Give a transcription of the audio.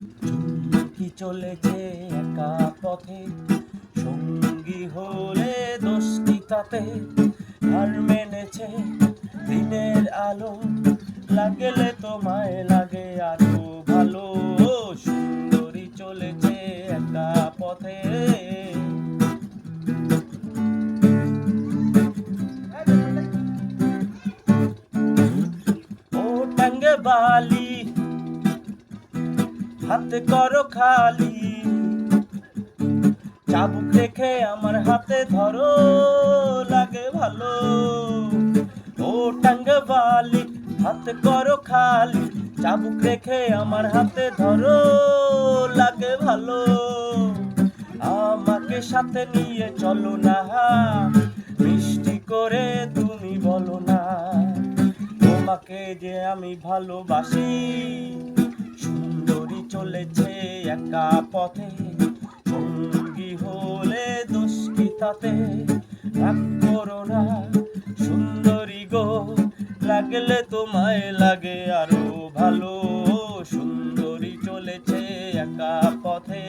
কি চলেছে একা পথে, সঙ্গী হলে দোষ কি তাতে? হার মেনেছে দিনের আলো, লাগলে তোমায় লাগে আরো ভালো। সুন্দরী চলেছে একা পথে। ও টাঙ্গে বালি, হাতে করো খালি, চাবুক রেখে আমার হাতে ধরো, লাগে ভালো। ও টাঙ্গে বালি, হাতে করো খালি, চাবুক রেখে আমার হাতে ধরো, লাগে ভালো। আমাকে সাথে নিয়ে চলো না, মিষ্টি করে তুমি বলো না, তোমাকে যে আমি ভালোবাসি। সুন্দরী চলেছে একা পথে, সঙ্গী হলে দোষ কি তাতে? রাগ করো না সুন্দরী গো, লাগলে তোমায় লাগে আরো ভালো। সুন্দরী চলেছে একা পথে।